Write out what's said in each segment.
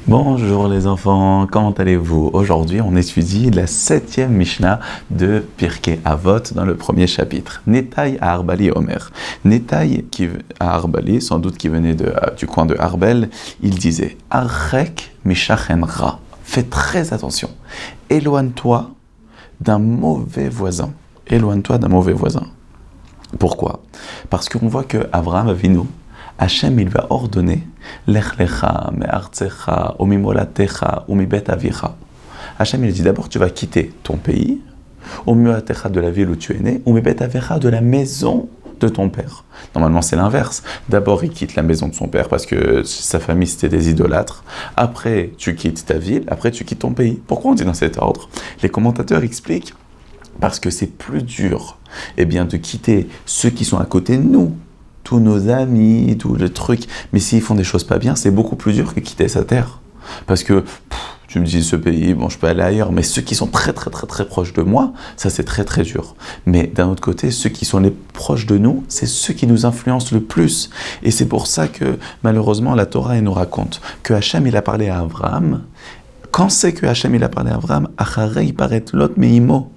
Bonjour les enfants, comment allez-vous? Aujourd'hui, on étudie la 7e Mishnah de Pirkei Avot dans le premier chapitre. Netai à Arbali Omer. Netai à Arbali, sans doute qui venait du coin de Arbel, il disait Arrek mishachen ra. Fais très attention. Éloigne-toi d'un mauvais voisin. Éloigne-toi d'un mauvais voisin. Pourquoi? Parce qu'on voit que Abraham Avinu, Hachem, il va ordonner Lech lecha, me'artzecha, umimolatecha, umibet avicha. Hachem, il dit d'abord, tu vas quitter ton pays, umimolatecha de la ville où tu es né, umibet avicha de la maison de ton père. Normalement, c'est l'inverse. D'abord, il quitte la maison de son père parce que sa famille, c'était des idolâtres. Après, tu quittes ta ville. Après, tu quittes ton pays. Pourquoi on dit dans cet ordre? Les commentateurs expliquent parce que c'est plus dur de quitter ceux qui sont à côté de nous, tous nos amis, tout le truc. Mais s'ils font des choses pas bien, c'est beaucoup plus dur que quitter sa terre. Parce que, tu me dis, ce pays, bon, je peux aller ailleurs, mais ceux qui sont très proches de moi, ça c'est très dur. Mais d'un autre côté, ceux qui sont les proches de nous, c'est ceux qui nous influencent le plus. Et c'est pour ça que, malheureusement, la Torah, elle nous raconte que Hachem, il a parlé à Abraham. Quand c'est que Hachem, il a parlé à Abraham, Acharei paret Lot meimo,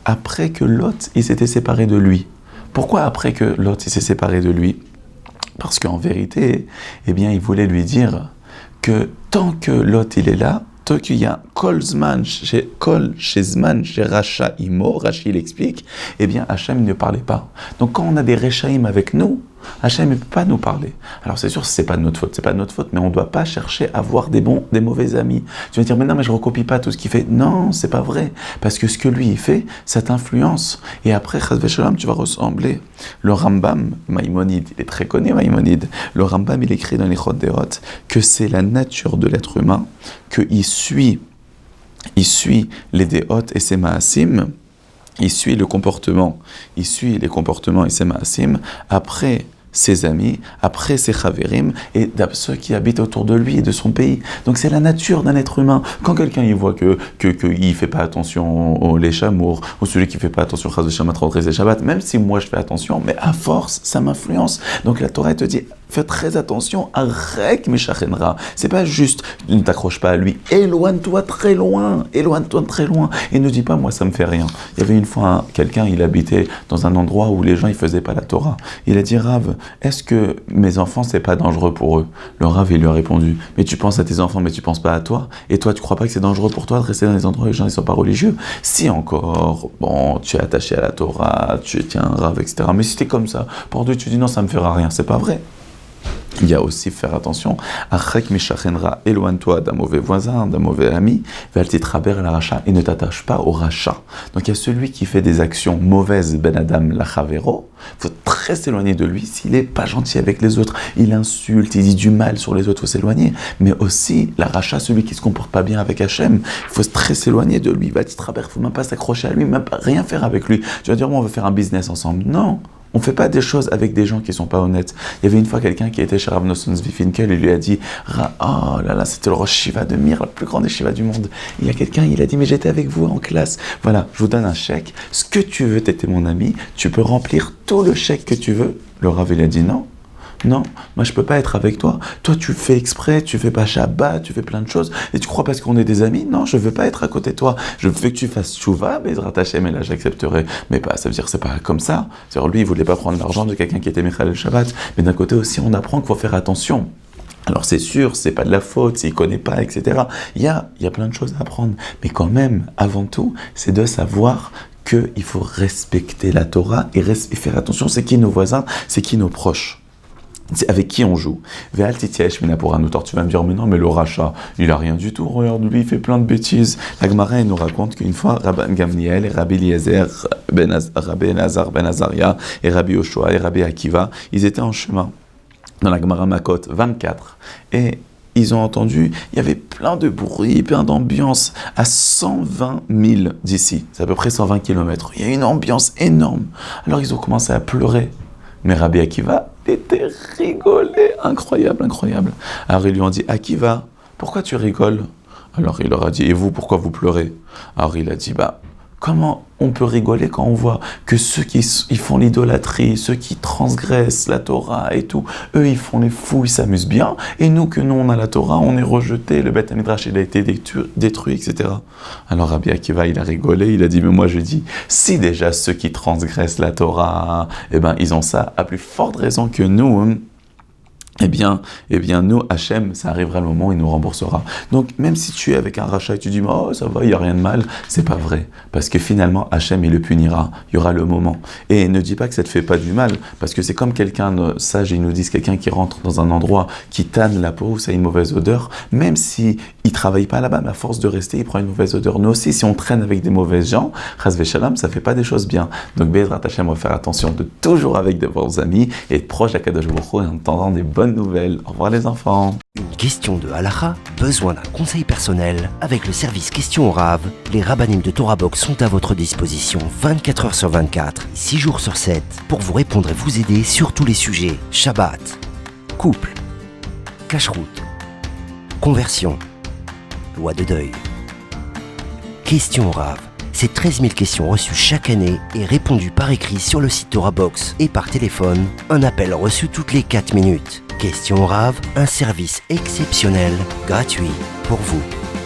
après que Lot, il s'était séparé de lui. Pourquoi après que Lot il s'est séparé de lui? Parce qu'en vérité, il voulait lui dire que tant que Lot il est là, tant qu'il y a kol shezman chez Racha imo, Rachi il explique, Hachem ne parlait pas. Donc quand on a des Rechaim avec nous, Hachem ne peut pas nous parler. Alors c'est sûr, c'est pas de notre faute, mais on ne doit pas chercher à avoir des mauvais amis. Tu vas dire, mais non, mais je ne recopie pas tout ce qu'il fait. Non, c'est pas vrai. Parce que ce que lui, il fait, ça t'influence. Et après, Chas v'Shalom, tu vas ressembler. Le Rambam, Maïmonide, il est très connu, Maïmonide. Le Rambam, il écrit dans les Chod Deot que c'est la nature de l'être humain, qu'il suit les Deot et ses Maasim. Il suit les comportements et ses Maasim après ses amis, après ses chaverim, et ceux qui habitent autour de lui et de son pays. Donc c'est la nature d'un être humain. Quand quelqu'un il voit qu'il ne fait pas attention aux les chamours, ou celui qui ne fait pas attention aux Shabbat, et Shabbat, même si moi je fais attention, mais à force, ça m'influence. Donc la Torah te dit, fais très attention, arrête Meshachenra. C'est pas juste, ne t'accroche pas à lui, éloigne-toi très loin, et ne dis pas, moi ça me fait rien. Il y avait une fois quelqu'un, il habitait dans un endroit où les gens ils faisaient pas la Torah. Il a dit, Rav, est-ce que mes enfants c'est pas dangereux pour eux? Le Rav il lui a répondu, mais tu penses à tes enfants mais tu penses pas à toi? Et toi tu crois pas que c'est dangereux pour toi de rester dans les endroits où les gens ils sont pas religieux? Si encore, bon, tu es attaché à la Torah, tu tiens un Rav, etc. Mais si t'es comme ça, pour Dieu tu dis non ça me fera rien, c'est pas vrai. Il y a aussi faire attention, Achek Mishachenra, éloigne-toi d'un mauvais voisin, d'un mauvais ami, Valtitraber la racha, et ne t'attache pas au rachat. Donc il y a celui qui fait des actions mauvaises, Ben Adam Lachavero, il faut très s'éloigner de lui s'il n'est pas gentil avec les autres, il insulte, il dit du mal sur les autres, il faut s'éloigner. Mais aussi, la racha, celui qui ne se comporte pas bien avec Hachem, il faut très s'éloigner de lui, Valtitraber, il ne faut même pas s'accrocher à lui, même pas rien faire avec lui. Tu vas dire, on va faire un business ensemble. Non. On ne fait pas des choses avec des gens qui ne sont pas honnêtes. Il y avait une fois quelqu'un qui était chez Rav Nosson Zvi Finkel, il lui a dit oh là là, c'était le Rosh Shiva de Mir, le plus grand des Shiva du monde. Il y a quelqu'un, il a dit mais j'étais avec vous en classe. Voilà, je vous donne un chèque. Ce que tu veux, tu étais mon ami, tu peux remplir tout le chèque que tu veux. Le Rav, il a dit non, moi je peux pas être avec toi. Toi tu fais exprès, tu fais pas Shabbat, tu fais plein de choses. Et tu crois parce qu'on est des amis? Non, je veux pas être à côté de toi. Je veux que tu fasses Tchouva, Bezrat Hashem, et là j'accepterai. Mais pas, ça veut dire c'est pas comme ça. C'est-à-dire lui il voulait pas prendre l'argent de quelqu'un qui était Michal el Shabbat. Mais d'un côté aussi on apprend qu'il faut faire attention. Alors c'est sûr, c'est pas de la faute, s'il connaît pas, etc. Il y a plein de choses à apprendre. Mais quand même, avant tout, c'est de savoir qu'il faut respecter la Torah et faire attention, c'est qui nos voisins, c'est qui nos proches. C'est avec qui on joue. Ve'al titiesh mina pour Anoutor. Tu vas me dire, mais non, mais le rachat, il a rien du tout. Regarde, lui, il fait plein de bêtises. La Gemara, elle nous raconte qu'une fois, Rabban Gamliel, Rabbi Eliezer, Rabbi Elazar ben Azaria, et Rabbi Yoshua, et Rabbi Akiva, ils étaient en chemin dans la Gemara Makot 24. Et ils ont entendu, il y avait plein de bruit, plein d'ambiance à 120 000 d'ici. C'est à peu près 120 km. Il y a une ambiance énorme. Alors ils ont commencé à pleurer. Mais Rabbi Akiva était rigolé, incroyable. Alors ils lui ont dit, Akiva, pourquoi tu rigoles? Alors il leur a dit, et vous, pourquoi vous pleurez? Alors il a dit, comment on peut rigoler quand on voit que ceux qui ils font l'idolâtrie, ceux qui transgressent la Torah et tout, eux ils font les fous, ils s'amusent bien, et nous que nous on a la Torah, on est rejeté, le Beth Midrash il a été détruit, etc. Alors Rabbi Akiva il a rigolé, il a dit mais moi je dis, si déjà ceux qui transgressent la Torah, eh ben ils ont ça à plus forte raison que nous, hein. Eh bien, nous, Hachem, ça arrivera le moment où il nous remboursera. Donc, même si tu es avec un rachat et tu dis, oh, ça va, il n'y a rien de mal, c'est pas vrai. Parce que finalement, Hachem, il le punira. Il y aura le moment. Et ne dis pas que ça te fait pas du mal, parce que c'est comme quelqu'un de sage, ils nous disent, quelqu'un qui rentre dans un endroit qui tanne la peau, ça a une mauvaise odeur, même si il travaille pas là-bas, mais à force de rester, il prend une mauvaise odeur. Nous aussi, si on traîne avec des mauvais gens, Chas Veshalom, ça fait pas des choses bien. Donc, Bezrat Hachem, on va faire attention de toujours avec de bons amis et être proche d'Akadosh Baruch Hu et en entendant des bonnes nouvelles. Au revoir les enfants. Une question de halakha, besoin d'un conseil personnel. Avec le service Questions au Rav, les rabbinim de Torah Box sont à votre disposition 24 heures sur 24, 6 jours sur 7, pour vous répondre et vous aider sur tous les sujets. Shabbat, couple, cacheroute, conversion, loi de deuil. Questions au Rav, c'est 13 000 questions reçues chaque année et répondues par écrit sur le site Torah Box et par téléphone. Un appel reçu toutes les 4 minutes. Questions au Rav, un service exceptionnel, gratuit pour vous.